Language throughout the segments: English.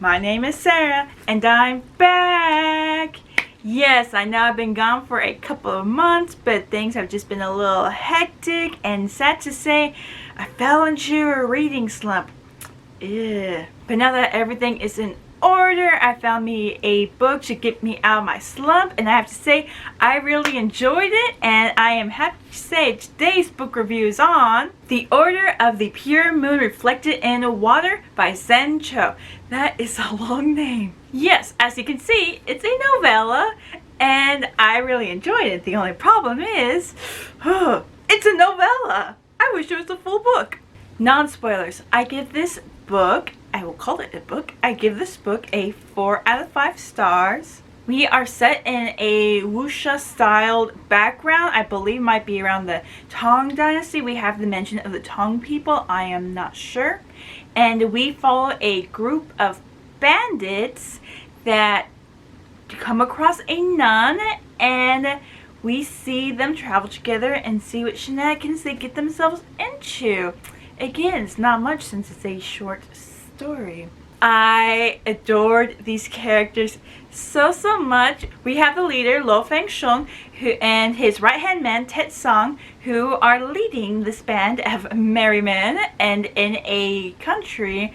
My name is Sarah, and I'm back! Yes, I know I've been gone for a couple of months, but things have just been a little hectic, and sad to say, I fell into a reading slump. Ugh. But now that everything is in order, I found me a book to get me out of my slump, and I have to say, I really enjoyed it, and I am happy to say today's book review is on The Order of the Pure Moon Reflected in Water by Zen Cho. That is a long name. Yes, as you can see, it's a novella, and I really enjoyed it. The only problem is, it's a novella. I wish it was a full book. Non-spoilers, I give this book, I will call it a book, I give this book a 4 out of 5 stars. We are set in a wuxia styled background. I believe might be around the Tang Dynasty. We have the mention of the Tang people. I am not sure. And we follow a group of bandits that come across a nun, and we see them travel together and see what shenanigans they get themselves into. Again, it's not much since it's a short story. I adored these characters so much. We have the leader, Lo Fengsheng, and his right-hand man, Tet Song, who are leading this band of merry men, and in a country,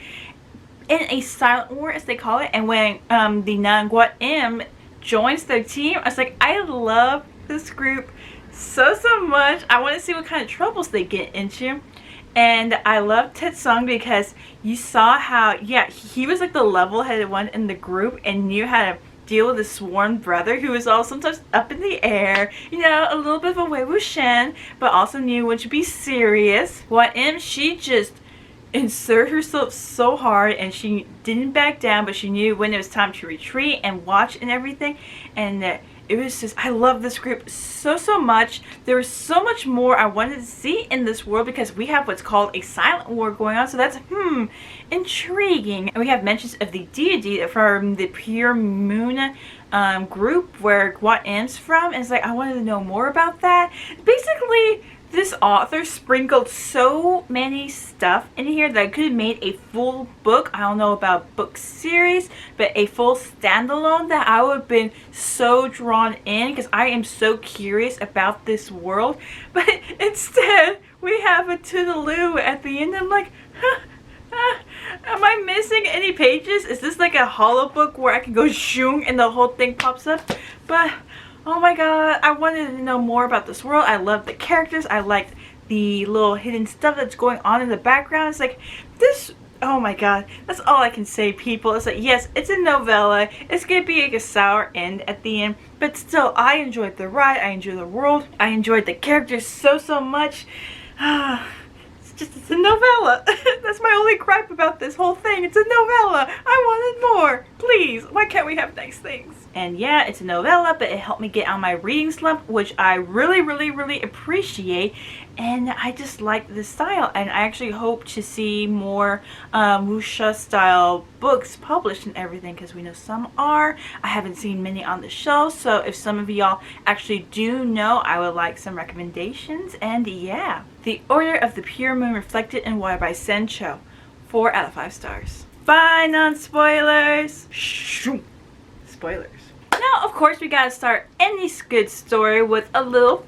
in a silent war as they call it. And when the nun Guat Im joins their team, I was like, I love this group so much. I want to see what kind of troubles they get into. And I love Tet Song because you saw how, yeah, he was like the level-headed one in the group and knew how to deal with his sworn brother who was all sometimes up in the air, you know, a little bit of a Wei Wuxian, but also knew when to be serious. Guat Im, she just inserted herself so hard, and she didn't back down, but she knew when it was time to retreat and watch and everything. And it was just, I love this group so much. There was so much more I wanted to see in this world because we have what's called a silent war going on, so that's intriguing. And we have mentions of the deity from the Pure Moon group where Guat Im's from, and it's like I wanted to know more about that. Basically, this author sprinkled so many stuff in here that I could have made a full book. I don't know about book series, but a full standalone that I would have been so drawn in because I am so curious about this world. But instead, we have a toodaloo at the end. I'm like, am I missing any pages? Is this like a hollow book where I can go shoong and the whole thing pops up? But oh my god, I wanted to know more about this world. I love the characters. I liked the little hidden stuff that's going on in the background. It's like, this, oh my god, that's all I can say, people. It's like, yes, it's a novella. It's going to be like a sour end at the end. But still, I enjoyed the ride. I enjoyed the world. I enjoyed the characters so much. It's a novella. That's my only gripe about this whole thing. It's a novella. I wanted more. Please, why can't we have nice things? And yeah, it's a novella, but it helped me get out of my reading slump, which I really appreciate. And I just like this style, and I actually hope to see more wuxia style books published and everything, because we know some are. I haven't seen many on the shelf, so if some of y'all actually do know, I would like some recommendations. And yeah, The Order of the Pure Moon Reflected in Water by Zen Cho, 4 out of 5 stars. Bye, non-spoilers. Spoilers. Now, of course, we gotta start any good story with a little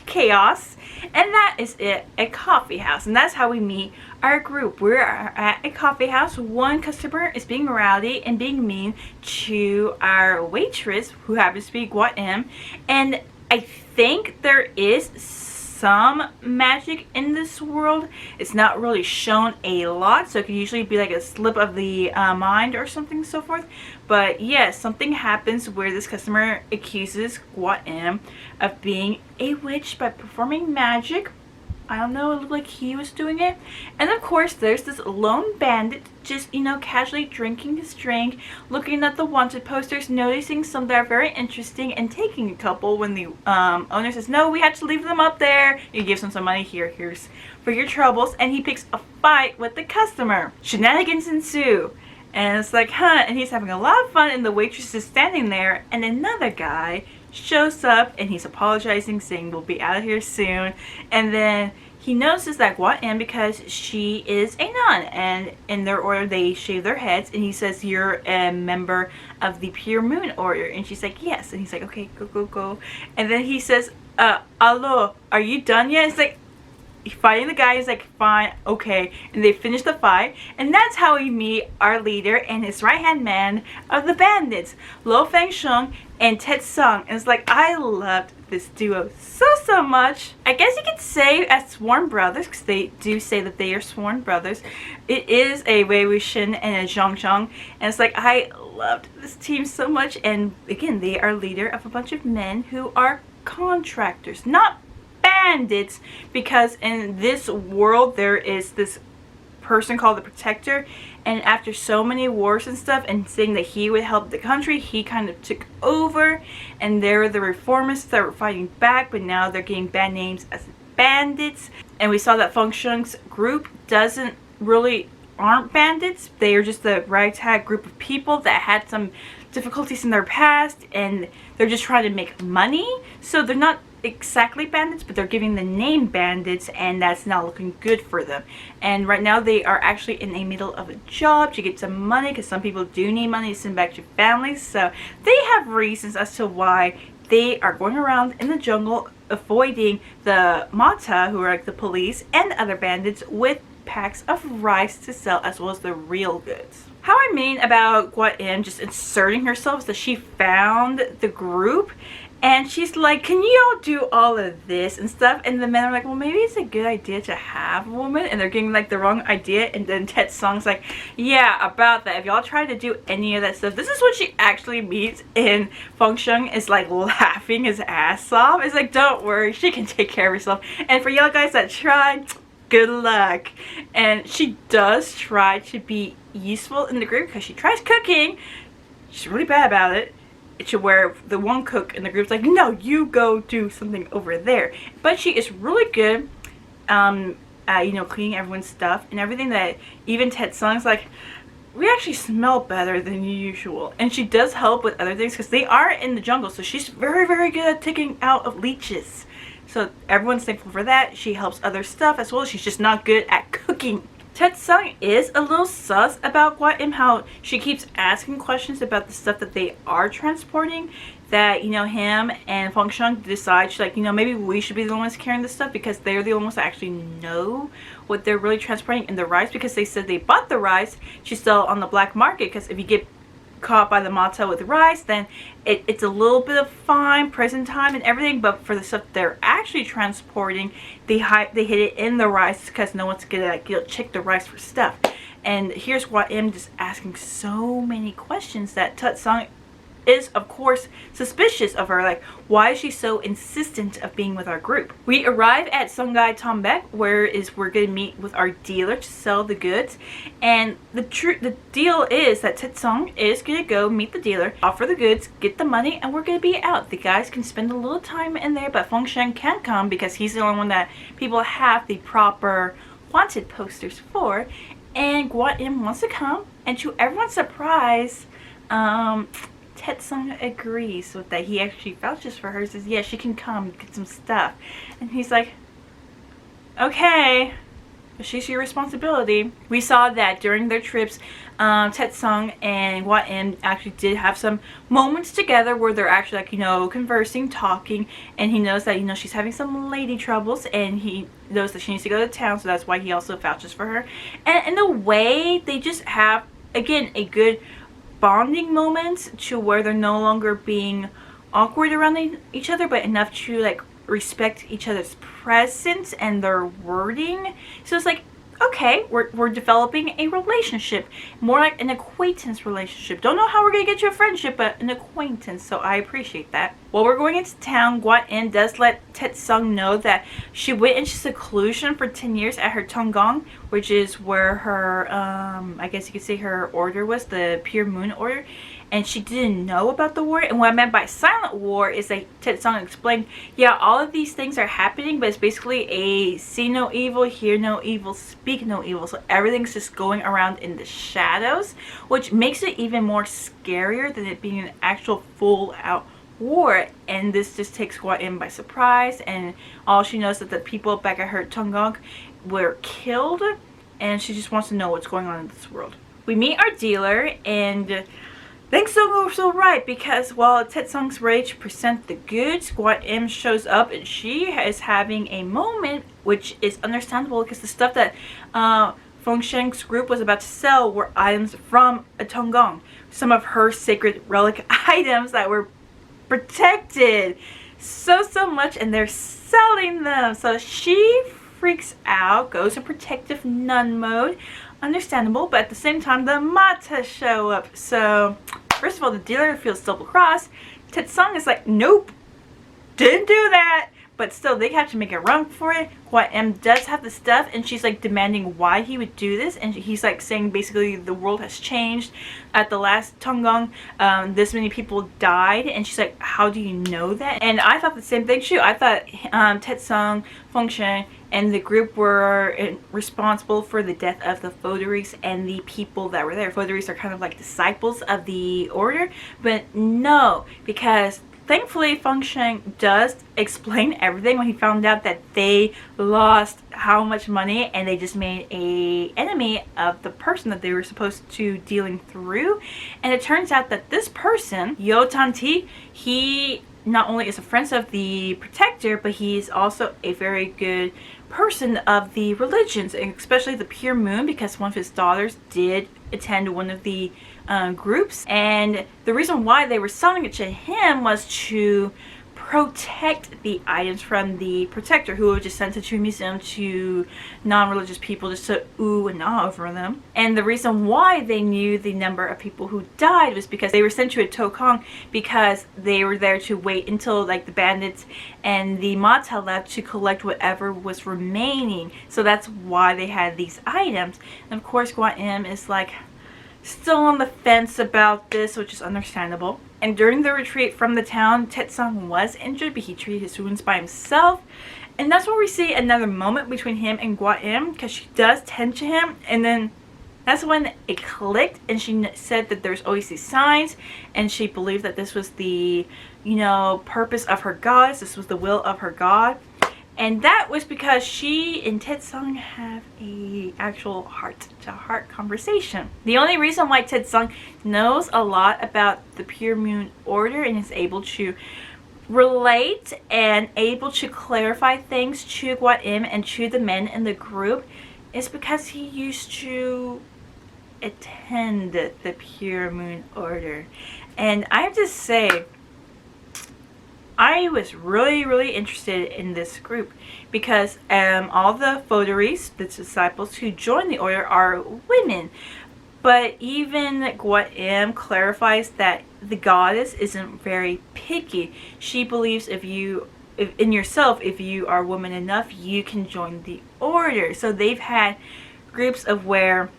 chaos, and that is it, a coffee house. And that's how we meet our group. We're at a coffee house. One customer is being rowdy and being mean to our waitress, who happens to be Guat Im, and I think there is some magic in this world. It's not really shown a lot, so it could usually be like a slip of the mind or something so forth. But yes, something happens where this customer accuses Guat Im of being a witch by performing magic. I don't know, it looked like he was doing it. And of course, there's this lone bandit just, you know, casually drinking his drink, looking at the wanted posters, noticing some that are very interesting, and taking a couple when the owner says, no, we have to leave them up there. He gives him some money. Here's for your troubles. And he picks a fight with the customer. Shenanigans ensue. And it's like, and he's having a lot of fun, and the waitress is standing there, and another guy shows up, and he's apologizing, saying we'll be out of here soon. And then he notices that Gua In, because she is a nun, and in their order they shave their heads, and he says, you're a member of the Pure Moon Order, and she's like, yes, and he's like, okay, go, and then he says, Allo, are you done yet? It's like, fighting the guy is like, fine, okay, and they finish the fight, and that's how we meet our leader and his right hand man of the bandits, Lo Fengsheng and Ted Sung. And it's like, I loved this duo so much. I guess you could say as sworn brothers, because they do say that they are sworn brothers. It is a Wei Wuxian and a Zhang Zhang, and it's like, I loved this team so much. And again, they are leader of a bunch of men who are contractors, not bandits, because in this world there is this person called the Protector, and after so many wars and stuff, and saying that he would help the country, he kind of took over, and they're the reformists that were fighting back, but now they're getting bad names as bandits. And we saw that Feng Sheng's group aren't bandits, they are just a ragtag group of people that had some difficulties in their past, and they're just trying to make money, so they're not exactly bandits, but they're giving the name bandits, and that's not looking good for them. And right now they are actually in the middle of a job to get some money, because some people do need money to send back to families, so they have reasons as to why they are going around in the jungle avoiding the Mata, who are like the police, and other bandits with packs of rice to sell, as well as the real goods. How I mean about Gua In just inserting herself is that she found the group, and she's like, can you all do all of this and stuff? And the men are like, well, maybe it's a good idea to have a woman. And they're getting like the wrong idea. And then Ted Sung's like, yeah, about that. If y'all try to do any of that stuff, this is what she actually means. And Feng Sheng is like laughing his ass off. It's like, don't worry, she can take care of herself. And for y'all guys that try, good luck. And she does try to be useful in the group, because she tries cooking. She's really bad about it. To where the one cook in the group's like, no, you go do something over there. But she is really good you know, cleaning everyone's stuff and everything, that even Ted Sung's like, we actually smell better than usual. And she does help with other things, because they are in the jungle, so she's very good at taking out of leeches. So everyone's thankful for that. She helps other stuff as well. She's just not good at cooking. Ted Sung is a little sus about Gua In, how she keeps asking questions about the stuff that they are transporting, that, you know, him and Feng Sheng decide, like, you know, maybe we should be the ones carrying this stuff, because they're the only ones that actually know what they're really transporting in the rice, because they said they bought the rice to sell on the black market, because if you get caught by the Mata with rice, then it's a little bit of fine, prison time and everything. But for the stuff they're actually transporting, they hid it in the rice, because no one's gonna like, you know, check the rice for stuff. And here's Gua In just asking so many questions that Ted Sung is, of course, suspicious of her. Like, why is she so insistent of being with our group? We arrive at Songhai Tombek, where we're going to meet with our dealer to sell the goods. And the deal is that Ted Sung is going to go meet the dealer, offer the goods, get the money, and we're going to be out. The guys can spend a little time in there, but Feng Sheng can't come, because he's the only one that people have the proper wanted posters for. And Gua In wants to come, and to everyone's surprise, Ted Sung agrees with that. He actually vouches for her, says, yeah, she can come get some stuff. And he's like, okay, she's your responsibility. We saw that during their trips, Ted Sung and Gua In actually did have some moments together where they're actually, like, you know, conversing, talking, and he knows that, you know, she's having some lady troubles, and he knows that she needs to go to town, so that's why he also vouches for her. And in a way, they just have, again, a good bonding moments, to where they're no longer being awkward around each other, but enough to like respect each other's presence and their wording. So it's like, okay, we're developing a relationship, more like an acquaintance relationship. Don't know how we're gonna get to a friendship, but an acquaintance, so I appreciate that. While we're going into town, Gua In does let Ted Sung know that she went into seclusion for 10 years at her Tonggong, which is where her, I guess you could say her order was, the Pure Moon Order. And she didn't know about the war. And what I meant by silent war is that Ted Sung explained, yeah, all of these things are happening, but it's basically a see no evil, hear no evil, speak no evil. So everything's just going around in the shadows, which makes it even more scarier than it being an actual full out war, and this just takes Gwa In by surprise, and all she knows is that the people back at her Tongong were killed, and she just wants to know what's going on in this world. We meet our dealer, and things don't go so right because while Tet Sung's ready to present the goods, Gwa In shows up and she is having a moment, which is understandable because the stuff that Feng Sheng's group was about to sell were items from a Tongong. Some of her sacred relic items that were protected so much, and they're selling them. So she freaks out, goes in protective nun mode. Understandable, but at the same time the Mata show up. So first of all, the dealer feels double-crossed. Tet Sung is like, nope, didn't do that. But still, they have to make a run for it. Gwa In does have the stuff, and she's like demanding why he would do this. And he's like saying basically the world has changed. At the last Tongong, this many people died. And she's like, how do you know that? And I thought the same thing too. I thought Tet Sung, Feng Sheng, and the group were responsible for the death of the Foderies and the people that were there. Foderies are kind of like disciples of the order. But no, because thankfully, Feng Sheng does explain everything when he found out that they lost how much money and they just made a enemy of the person that they were supposed to dealing through. And it turns out that this person, Yo Tan Ti, he not only is a friend of the protector, but he's also a very good person of the religions, especially the Pure Moon, because one of his daughters did attend one of the groups, and the reason why they were selling it to him was to protect the items from the protector, who would just send it to a museum to non-religious people just to ooh and ah over them. And the reason why they knew the number of people who died was because they were sent to a Tokong because they were there to wait until like the bandits and the Mata left to collect whatever was remaining. So that's why they had these items. And of course Gwa In is like still on the fence about this, which is understandable. And during the retreat from the town, Tet Sung was injured, but he treated his wounds by himself. And that's where we see another moment between him and Gwa In, because she does tend to him, and then that's when it clicked, and she said that there's always these signs, and she believed that this was the, you know, purpose of her goddess, this was the will of her god. And that was because she and Tet Sung have a actual heart-to-heart conversation. The only reason why Tet Sung knows a lot about the Pure Moon Order and is able to relate and able to clarify things to Gwa In and to the men in the group is because he used to attend the Pure Moon Order. And I have to say, I was really interested in this group because all the Foderies, the disciples who join the order, are women. But even Gwa In clarifies that the goddess isn't very picky. She believes if in yourself, if you are woman enough, you can join the order. So they've had groups of where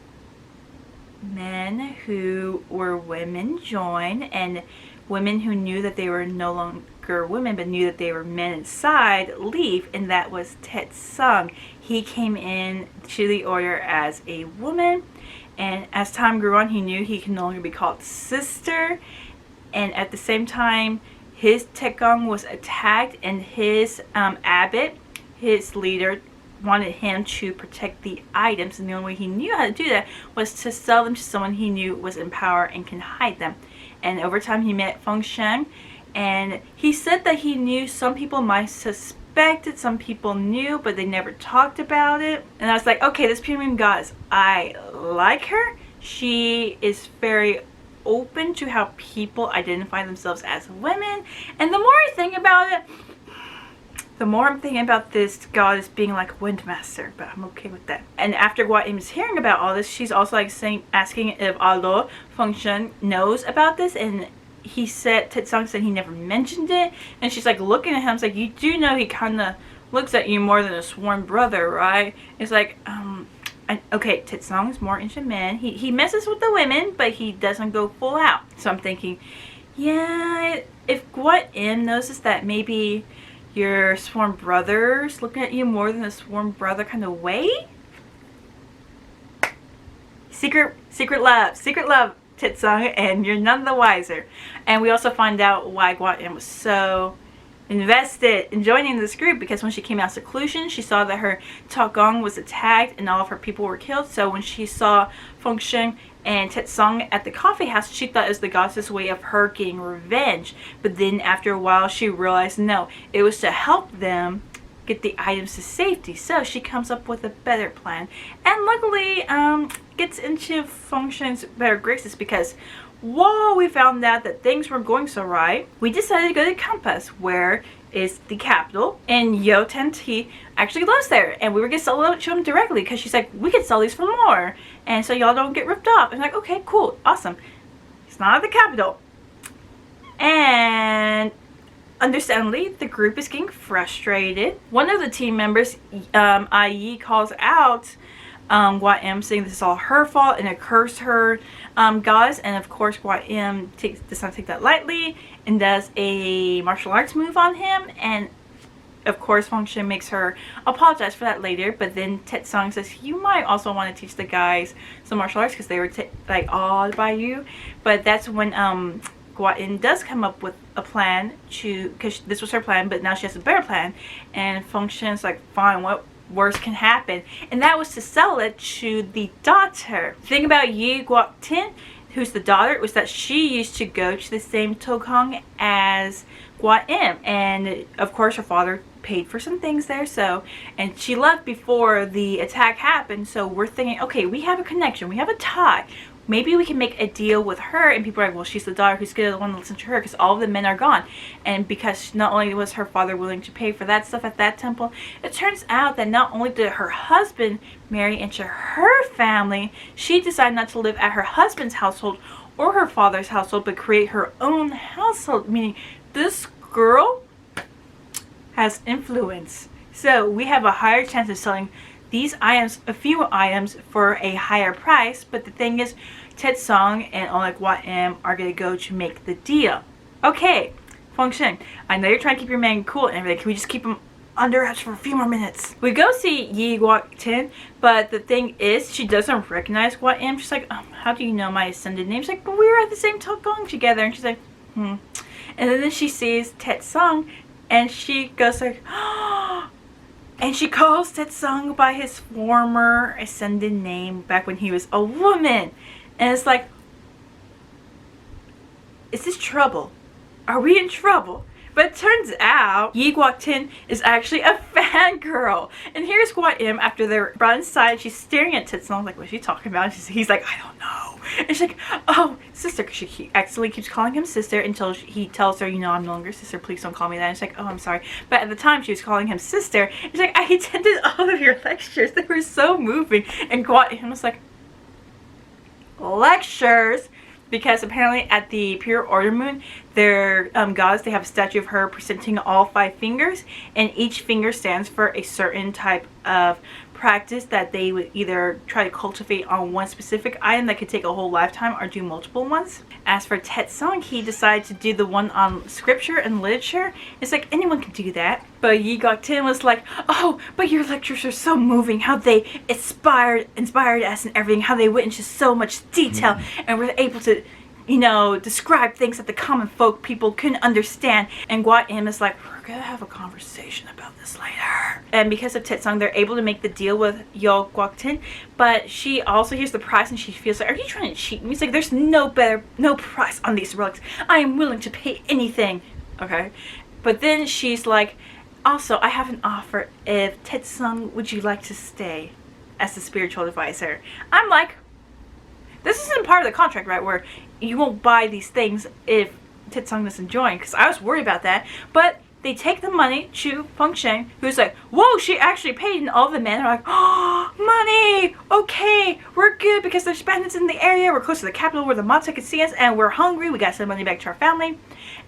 men who were women join, and women who knew that they were no longer women but knew that they were men inside leave, and that was Tet Sung. He came in to the order as a woman, and as time grew on he knew he could no longer be called sister, and at the same time his Tekong was attacked, and his abbot, his leader, wanted him to protect the items, and the only way he knew how to do that was to sell them to someone he knew was in power and can hide them. And over time he met Feng Sheng, and he said that he knew some people might suspect it, some people knew, but they never talked about it. And I was like, okay, this Pure Moon goddess, I like her. She is very open to how people identify themselves as women. And the more I think about it, the more I'm thinking about this goddess being like Windmaster, but I'm okay with that. And after Gwa In is hearing about all this, she's also like asking if Alo Feng Sheng knows about this, and he said, Tet Sung said he never mentioned it, and she's like looking at him, it's like, you do know he kind of looks at you more than a sworn brother, right? It's like, okay, Tet Sung is more into men. He messes with the women, but he doesn't go full out. So I'm thinking, yeah, if Gwa In notices that maybe your sworn brother's looking at you more than a sworn brother kind of way, secret love Tetsung, and you're none the wiser. And we also find out why Gwa-im was so invested in joining this group, because when she came out of seclusion, she saw that her Togong was attacked and all of her people were killed. So when she saw Fengsheng and Tetsung at the coffee house, she thought it was the goddess' way of her getting revenge. But then after a while, she realized no, it was to help them get the items to safety. So she comes up with a better plan, and luckily gets into Fengsheng's better graces, because while we found out that things were going so right, we decided to go to Compass, where is the capital, and Yo Ten-T actually lives there, and we were gonna sell it to him directly, because she's like, we could sell these for more, and so y'all don't get ripped off. And I'm like, okay, cool, awesome. It's not at the capital. And understandably, the group is getting frustrated. One of the team members, Ai, calls out Gwa-im, saying this is all her fault and it cursed her gods. And of course, Gwa-im does not take that lightly and does a martial arts move on him. And of course, Fengsheng makes her apologize for that later. But then Tetsung says, you might also want to teach the guys some martial arts, because they were like awed by you. But that's when Gwa-im does come up with a plan because this was her plan, but now she has a better plan. And Fengsheng's like, fine, what worse can happen? And that was to sell it to the daughter. The thing about Yi Guok-tin, who's the daughter, was that she used to go to the same Togong as Gwa-im, and of course her father paid for some things there, so, and she left before the attack happened. So we're thinking, okay, we have a connection, we have a tie, maybe we can make a deal with her. And people are like, well, she's the daughter, who's gonna want to listen to her, because all of the men are gone. And because not only was her father willing to pay for that stuff at that temple, it turns out that not only did her husband marry into her family, she decided not to live at her husband's household or her father's household, but create her own household, meaning this girl has influence. So we have a higher chance of selling these items, a few items, for a higher price. But the thing is, Tetsung and Oleg Gwa-im are going to go to make the deal. Okay, Fengsheng, I know you're trying to keep your man cool and everything. Can we just keep him under wraps for a few more minutes? We go see Yi Guok-tin, but the thing is, she doesn't recognize Gwa-im. She's like, how do you know my ascended name? She's like, but we were at the same Togong together. And she's like, And then she sees Tetsung, and she goes like, and she calls Tetsung by his former ascended name back when he was a woman. And it's like, is this trouble? Are we in trouble? But it turns out Yi Guok-tin is actually a fangirl. And here's Gwa-im after they're brought inside. She's staring at Tetsung like, what's she talking about? He's like, I don't know. And she's like, oh, sister. Because she accidentally keeps calling him sister until he tells her, you know, I'm no longer sister. Please don't call me that. And she's like, oh, I'm sorry. But at the time, she was calling him sister. And she's like, I attended all of your lectures. They were so moving. And Gwa-im was like, lectures? Because apparently at the Pure Order Moon, their gods, they have a statue of her presenting all 5 fingers, and each finger stands for a certain type of practice that they would either try to cultivate on one specific item that could take a whole lifetime, or do multiple ones. As for Tetsung, he decided to do the one on scripture and literature. It's like, anyone can do that. But Yi Guok-tin was like, oh, but your lectures are so moving, how they inspired us and everything, how they went into so much detail and were able to, you know, describe things that the common folk people couldn't understand. And Gwa-im is like, we're gonna have a conversation about this later. And because of Tetsung, they're able to make the deal with Yo Guok-tin, but she also hears the price and she feels like, are you trying to cheat me? He's like, there's no price on these relics. I am willing to pay anything. Okay. But then she's like, also, I have an offer. If Tetsung, would you like to stay as the spiritual advisor? I'm like, this isn't part of the contract, right? Where you won't buy these things if Tetsung doesn't join. Because I was worried about that. But they take the money to Fengsheng, who's like, whoa, she actually paid. And all the men are like, oh, money. Okay, we're good because there's bandits in the area. We're close to the capital where the Mata can see us. And we're hungry. We got to send money back to our family.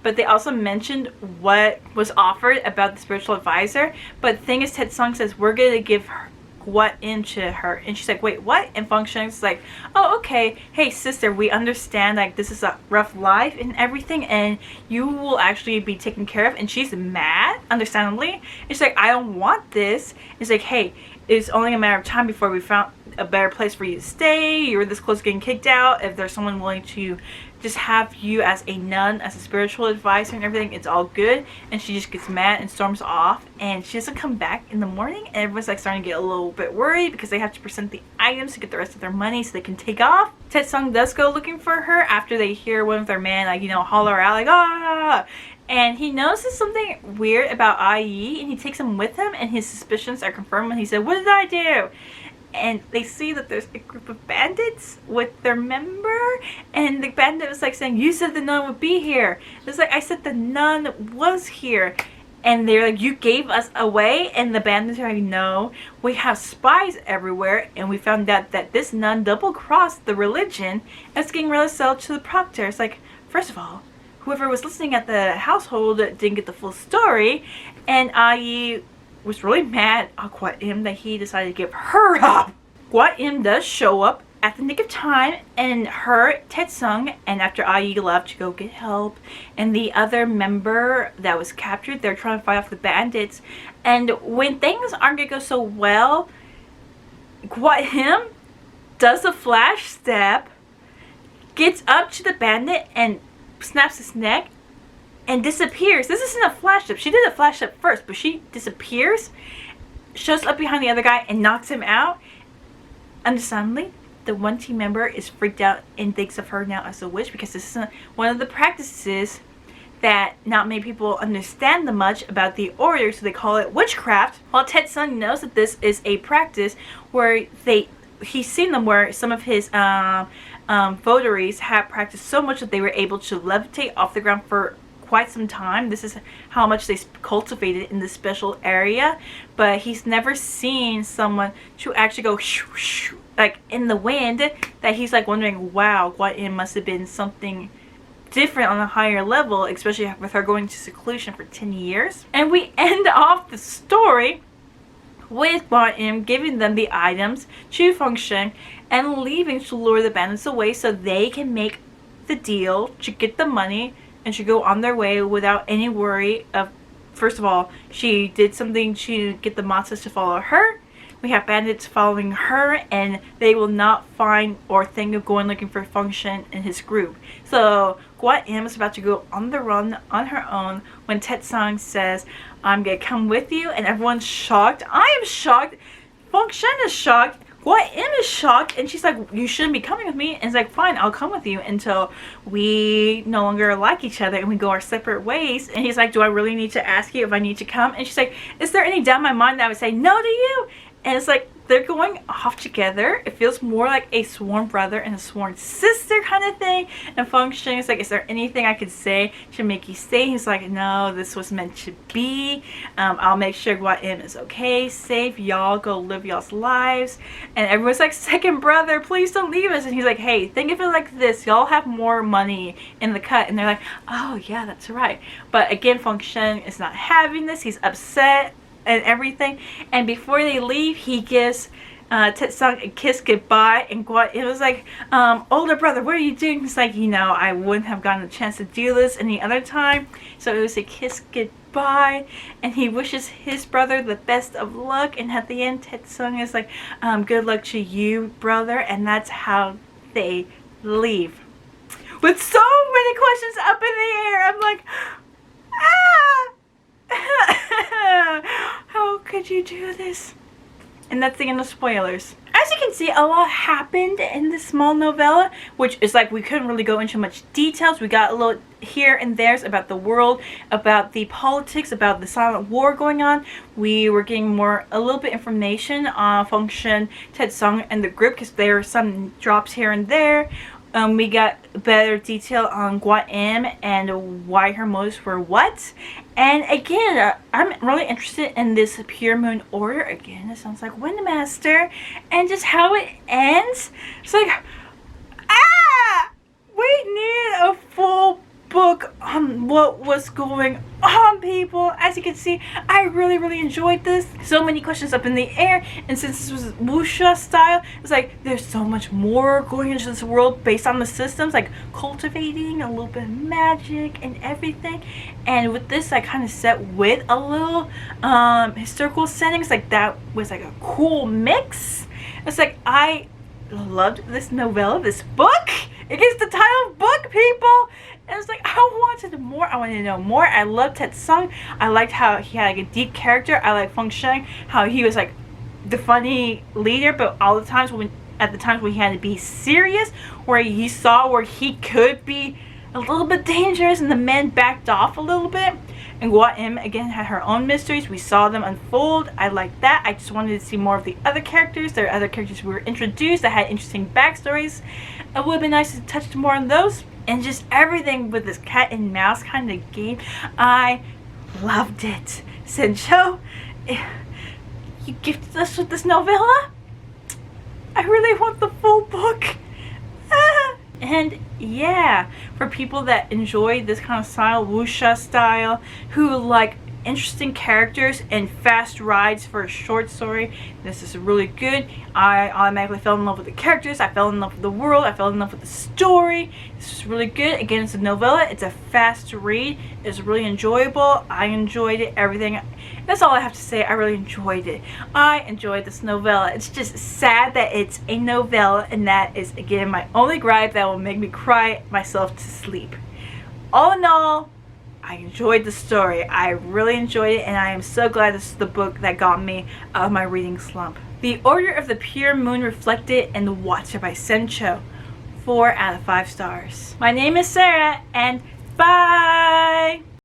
But they also mentioned what was offered about the spiritual advisor. But the thing is, Tetsung says, we're going to give her what into her. And she's like, wait, what? And Fengsheng's like, oh, okay, hey sister, we understand like this is a rough life and everything, and you will actually be taken care of. And she's mad, understandably. And she's like, I don't want this. It's like, hey, it's only a matter of time before we found a better place for you to stay. You're this close to getting kicked out. If there's someone willing to just have you as a nun, as a spiritual advisor and everything, it's all good. And she just gets mad and storms off, and she doesn't come back in the morning, and everyone's like starting to get a little bit worried because they have to present the items to get the rest of their money so they can take off. Taesung does go looking for her after they hear one of their men, like, you know, holler out like, ah, and he notices something weird about IE, and he takes him with him, and his suspicions are confirmed when he said, what did I do? And they see that there's a group of bandits with their member, and the bandit was like saying, you said the nun would be here. It's like, I said the nun was here. And they're like, you gave us away? And the bandits are like, no, we have spies everywhere, and we found out that this nun double-crossed the religion and is getting ready to sell to the proctor. It's like, first of all, whoever was listening at the household didn't get the full story, and IE was really mad at Gwa Im that he decided to give her up. Gwa Im does show up at the nick of time, and her, Taesung, and after IE left to go get help, and the other member that was captured, they're trying to fight off the bandits. And when things aren't gonna go so well, Gwa Im does a flash step, gets up to the bandit and snaps his neck, and disappears. This isn't a flash step. She did a flash step first, but she disappears, shows up behind the other guy, and knocks him out. Understandably, the one team member is freaked out and thinks of her now as a witch, because this is one of the practices that not many people understand that much about the order, so they call it witchcraft. While Taesung knows that this is a practice where he's seen them where some of his votaries have practiced so much that they were able to levitate off the ground for quite some time. This is how much they cultivated in this special area, but he's never seen someone to actually go shoo, shoo, like in the wind, that he's like wondering, wow, what it must have been something different on a higher level, especially with her going to seclusion for 10 years. And we end off the story with Gwa Im giving them the items to function and leaving to lure the bandits away so they can make the deal to get the money and to go on their way without any worry of, first of all, she did something to get the monsters to follow her. We have bandits following her, and they will not find or think of going looking for Function in his group. So Gwa Im is about to go on the run on her own when Taesung says, I'm gonna come with you, and everyone's shocked. I am shocked. Function is shocked. Gwa Im is shocked, and she's like, you shouldn't be coming with me. And it's like, fine, I'll come with you until we no longer like each other and we go our separate ways. And he's like, do I really need to ask you if I need to come? And she's like, is there any doubt in my mind that I would say no to you? And it's like, they're going off together. It feels more like a sworn brother and a sworn sister kind of thing. And Function is like, is there anything I could say to make you stay? He's like, no, this was meant to be. I'll make sure Gwa Im is okay, safe. Y'all go live y'all's lives. And everyone's like, second brother, please don't leave us. And he's like, hey, think of it like this. Y'all have more money in the cut. And they're like, oh yeah, that's right. But again, Function is not having this. He's upset and everything, and before they leave, he gives Taesung a kiss goodbye, and it was like, older brother, what are you doing? He's like, you know, I wouldn't have gotten a chance to do this any other time, so it was a kiss goodbye, and he wishes his brother the best of luck, and at the end, Taesung is like, good luck to you, brother, and that's how they leave. With so many questions up in the air, I'm like, ah! How could you do this? And that's the end of spoilers. As you can see, a lot happened in this small novella, which is like, we couldn't really go into much details. We got a little here and there's about the world, about the politics, about the silent war going on. We were getting a little bit information on Function, Taesung, and the group, because there are some drops here and there. We got better detail on Gwa Im and why her motives were what. And again, I'm really interested in this Pure Moon Order. Again, it sounds like Windmaster. And just how it ends. It's like, ah! We need a full book on what was going on, people. As you can see, I really enjoyed this. So many questions up in the air, and since this was wuxia style, it's like there's so much more going into this world based on the systems, like cultivating a little bit of magic and everything. And with this, I kind of set with a little historical settings, like that was like a cool mix. It's like I loved this novella, this book. It gets the title of book, people. And it's like, I wanted more. I wanted to know more. I loved Ted Sung. I liked how he had like a deep character. I liked Feng Sheng, how he was like the funny leader, but all the times at the times when he had to be serious, where he saw where he could be a little bit dangerous, and the men backed off a little bit. And Gua Im again had her own mysteries. We saw them unfold. I liked that. I just wanted to see more of the other characters. There are other characters who were introduced that had interesting backstories. It would have been nice to touch more on those. And just everything with this cat and mouse kind of game. I loved it. Sencho, you gifted us with this novella? I really want the full book. And yeah, for people that enjoy this kind of style, wuxia style, who like interesting characters and fast rides for a short story, this is really good. I automatically fell in love with the characters. I fell in love with the world. I fell in love with the story. This is really good. Again, it's a novella. It's a fast read. It's really enjoyable. I enjoyed it. Everything. That's all I have to say. I really enjoyed it. I enjoyed this novella. It's just sad that it's a novella, and that is again my only gripe that will make me cry myself to sleep. All in all, I enjoyed the story. I really enjoyed it, and I am so glad this is the book that got me out of my reading slump. The Order of the Pure Moon Reflected in the Watcher by Sencho. 4 out of 5 stars. My name is Sarah, and bye!